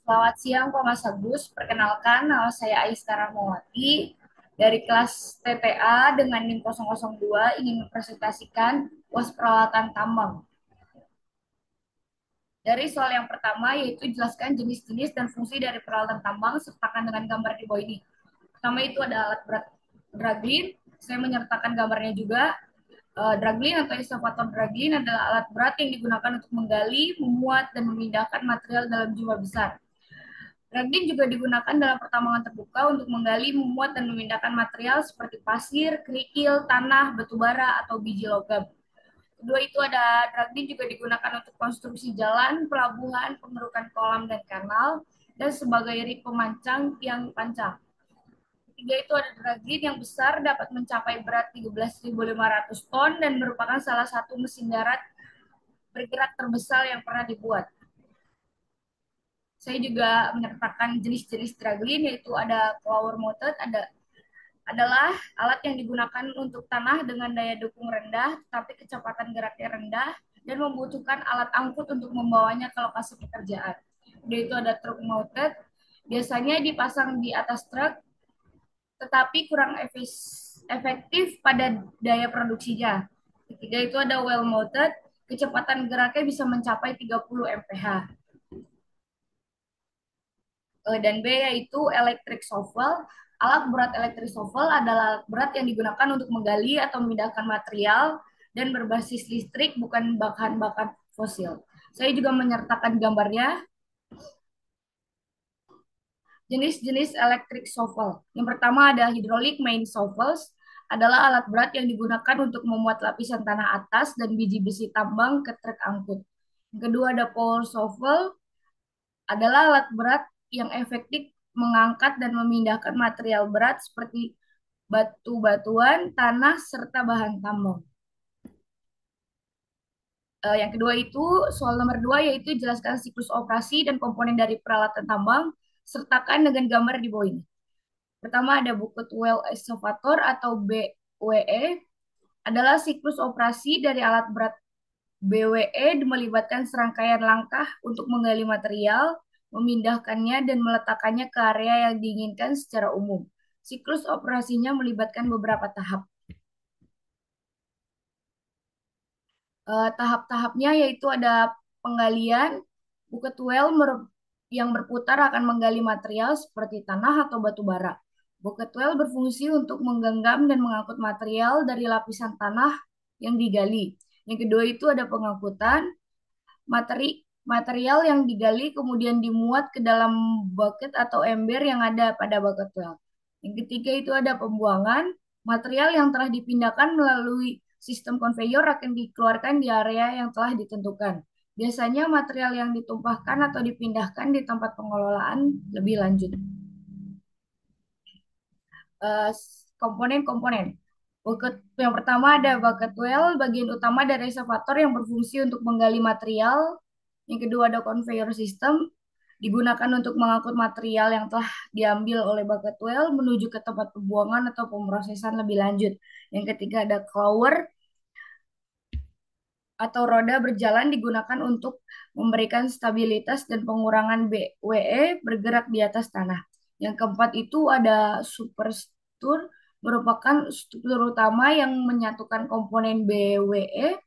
Selamat siang, Pak Mas Agus. Perkenalkan, nama saya Aiska Rahmawati dari kelas TTA dengan NIM 002 ingin mempresentasikan UAS peralatan tambang. Dari soal yang pertama, yaitu jelaskan jenis-jenis dan fungsi dari peralatan tambang, sertakan dengan gambar di bawah ini. Pertama itu ada alat berat draglin, saya menyertakan gambarnya juga. Draglin atau eskavator draglin adalah alat berat yang digunakan untuk menggali, memuat, dan memindahkan material dalam jumlah besar. Ragin juga digunakan dalam pertambangan terbuka untuk menggali, memuat, dan memindahkan material seperti pasir, kerikil, tanah, batu bara, atau biji logam. Kedua itu ada ragin juga digunakan untuk konstruksi jalan, pelabuhan, pengerukan kolam dan kanal, dan sebagai rig pemancang yang pancang. Ketiga itu ada ragin yang besar dapat mencapai berat 13.500 ton dan merupakan salah satu mesin darat bergerak terbesar yang pernah dibuat. Saya juga menyertakan jenis-jenis draglin, yaitu ada power motor, adalah alat yang digunakan untuk tanah dengan daya dukung rendah tapi kecepatan geraknya rendah dan membutuhkan alat angkut untuk membawanya ke lokasi pekerjaan. Udah itu ada truk mounted, biasanya dipasang di atas truk tetapi kurang efektif pada daya produksinya. Ketiga itu ada well mounted, kecepatan geraknya bisa mencapai 30 mph. Dan B yaitu electric shovel. Alat berat electric shovel adalah alat berat yang digunakan untuk menggali atau memindahkan material dan berbasis listrik, bukan bahan bakar fosil. Saya juga menyertakan gambarnya. Jenis-jenis electric shovel. Yang pertama ada hydraulic main shovels, adalah alat berat yang digunakan untuk memuat lapisan tanah atas dan biji besi tambang ke truk angkut. Yang kedua ada power shovel, adalah alat berat yang efektif mengangkat dan memindahkan material berat seperti batu-batuan, tanah, serta bahan tambang. Yang kedua itu, soal nomor 2 yaitu jelaskan siklus operasi dan komponen dari peralatan tambang, sertakan dengan gambar di bawah ini. Pertama ada bucket well excavator atau BWE, adalah siklus operasi dari alat berat BWE melibatkan serangkaian langkah untuk menggali material, memindahkannya, dan meletakkannya ke area yang diinginkan secara umum. Siklus operasinya melibatkan beberapa tahap. Tahap-tahapnya yaitu ada penggalian, bucket well yang berputar akan menggali material seperti tanah atau batu bara. Bucket well berfungsi untuk menggenggam dan mengangkut material dari lapisan tanah yang digali. Yang kedua itu ada pengangkutan, material yang digali kemudian dimuat ke dalam bucket atau ember yang ada pada bucket well. Yang ketiga itu ada pembuangan, material yang telah dipindahkan melalui sistem konveyor akan dikeluarkan di area yang telah ditentukan. Biasanya material yang ditumpahkan atau dipindahkan di tempat pengelolaan lebih lanjut. Eh, Komponen-komponen. Bucket yang pertama ada bucket well, bagian utama dari eksavator yang berfungsi untuk menggali material. Yang kedua ada conveyor system, digunakan untuk mengangkut material yang telah diambil oleh bucket well menuju ke tempat pembuangan atau pemrosesan lebih lanjut. Yang ketiga ada clower atau roda berjalan, digunakan untuk memberikan stabilitas dan pengurangan BWE bergerak di atas tanah. Yang keempat itu ada superstructure, merupakan struktur utama yang menyatukan komponen BWE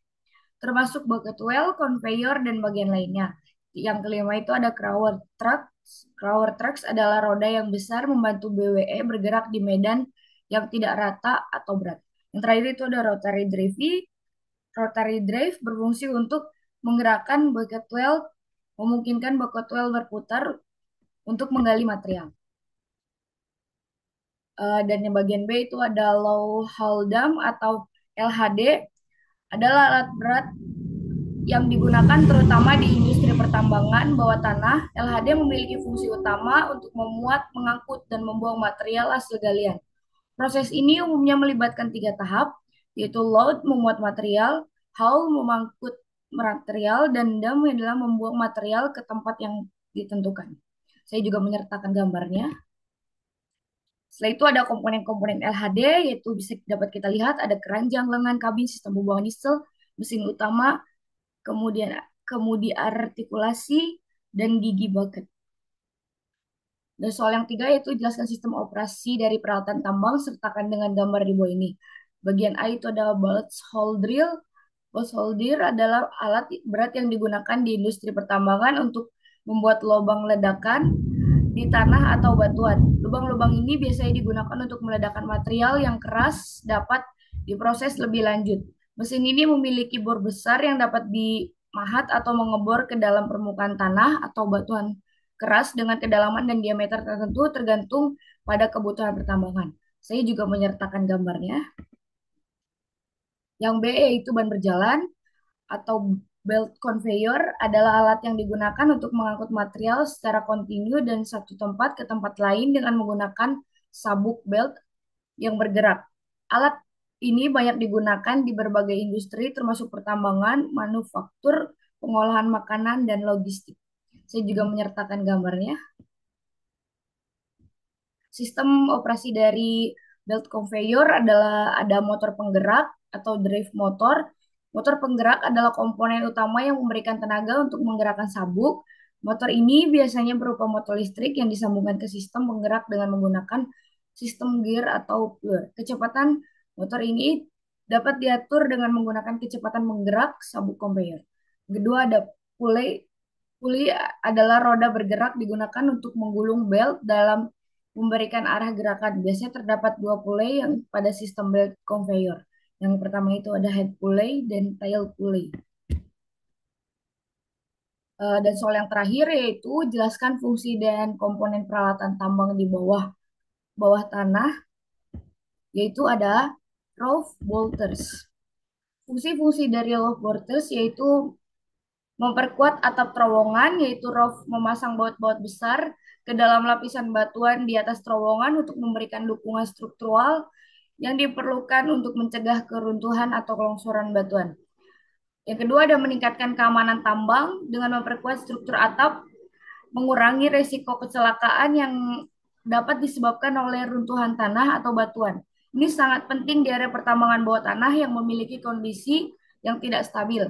termasuk bucket well, conveyor, dan bagian lainnya. Yang kelima itu ada crawler truck. Crawler trucks adalah roda yang besar membantu BWE bergerak di medan yang tidak rata atau berat. Yang terakhir itu ada rotary drive. Rotary drive berfungsi untuk menggerakkan bucket well, memungkinkan bucket well berputar untuk menggali material. Dan yang bagian B itu ada low hull dam atau LHD, adalah alat berat yang digunakan terutama di industri pertambangan bawah tanah. LHD memiliki fungsi utama untuk memuat, mengangkut, dan membuang material hasil galian. Proses ini umumnya melibatkan 3 tahap, yaitu load, memuat material, haul, mengangkut material, dan dam adalah membuang material ke tempat yang ditentukan. Saya juga menyertakan gambarnya. Setelah itu ada komponen-komponen LHD, yaitu bisa dapat kita lihat ada keranjang, lengan, kabin, sistem pembuangan diesel, mesin utama, kemudian kemudi artikulasi, dan gigi bucket. Dan soal yang tiga yaitu jelaskan sistem operasi dari peralatan tambang sertakan dengan gambar di bawah ini. Bagian A itu adalah bulge hole drill. Bulge hole drill adalah alat berat yang digunakan di industri pertambangan untuk membuat lubang ledakan di tanah atau batuan. Lubang-lubang ini biasanya digunakan untuk meledakkan material yang keras dapat diproses lebih lanjut. Mesin ini memiliki bor besar yang dapat dimahat atau mengebor ke dalam permukaan tanah atau batuan keras dengan kedalaman dan diameter tertentu tergantung pada kebutuhan pertambangan. Saya juga menyertakan gambarnya. Yang B yaitu ban berjalan atau belt conveyor adalah alat yang digunakan untuk mengangkut material secara kontinu dan satu tempat ke tempat lain dengan menggunakan sabuk belt yang bergerak. Alat ini banyak digunakan di berbagai industri termasuk pertambangan, manufaktur, pengolahan makanan, dan logistik. Saya juga menyertakan gambarnya. Sistem operasi dari belt conveyor adalah ada motor penggerak atau drive motor. Motor penggerak adalah komponen utama yang memberikan tenaga untuk menggerakkan sabuk. Motor ini biasanya berupa motor listrik yang disambungkan ke sistem penggerak dengan menggunakan sistem gear atau blur. Kecepatan motor ini dapat diatur dengan menggunakan kecepatan menggerak sabuk conveyor. Kedua ada pulley. Pulley adalah roda bergerak digunakan untuk menggulung belt dalam memberikan arah gerakan. Biasanya terdapat dua pulley yang pada sistem belt conveyor. Yang pertama itu ada head pulley dan tail pulley. Dan soal yang terakhir yaitu jelaskan fungsi dan komponen peralatan tambang di bawah bawah tanah, yaitu ada rough bolters. Fungsi-fungsi dari rough bolters yaitu memperkuat atap terowongan, yaitu roof memasang baut-baut besar ke dalam lapisan batuan di atas terowongan untuk memberikan dukungan struktural yang diperlukan untuk mencegah keruntuhan atau kelongsoran batuan. Yang kedua ada meningkatkan keamanan tambang dengan memperkuat struktur atap, mengurangi risiko kecelakaan yang dapat disebabkan oleh runtuhan tanah atau batuan. Ini sangat penting di area pertambangan bawah tanah yang memiliki kondisi yang tidak stabil.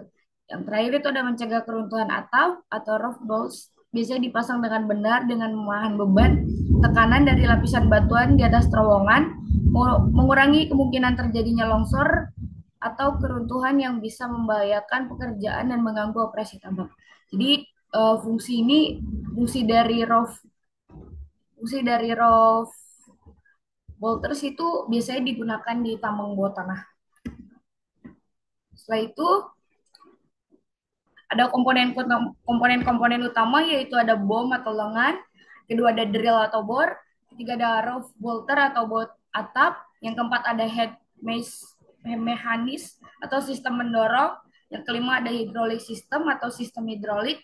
Yang terakhir itu ada mencegah keruntuhan atap atau roof bolts. Biasanya dipasang dengan benar dengan menahan beban tekanan dari lapisan batuan di atas terowongan, mengurangi kemungkinan terjadinya longsor atau keruntuhan yang bisa membahayakan pekerjaan dan mengganggu operasi tambang. Jadi fungsi ini fungsi dari roof fungsi dari roof bolters itu biasanya digunakan di tambang bawah tanah. Setelah itu ada komponen-komponen utama yaitu ada bom atau lengan, kedua ada drill atau bor, ketiga ada roof bolter atau bot atap, yang keempat ada head mekanis atau sistem mendorong, yang kelima ada hydraulic system atau sistem hidrolik.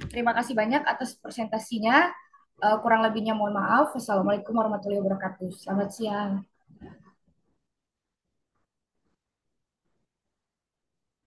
Terima kasih banyak atas presentasinya. Kurang lebihnya mohon maaf. Wassalamualaikum warahmatullahi wabarakatuh. Selamat siang.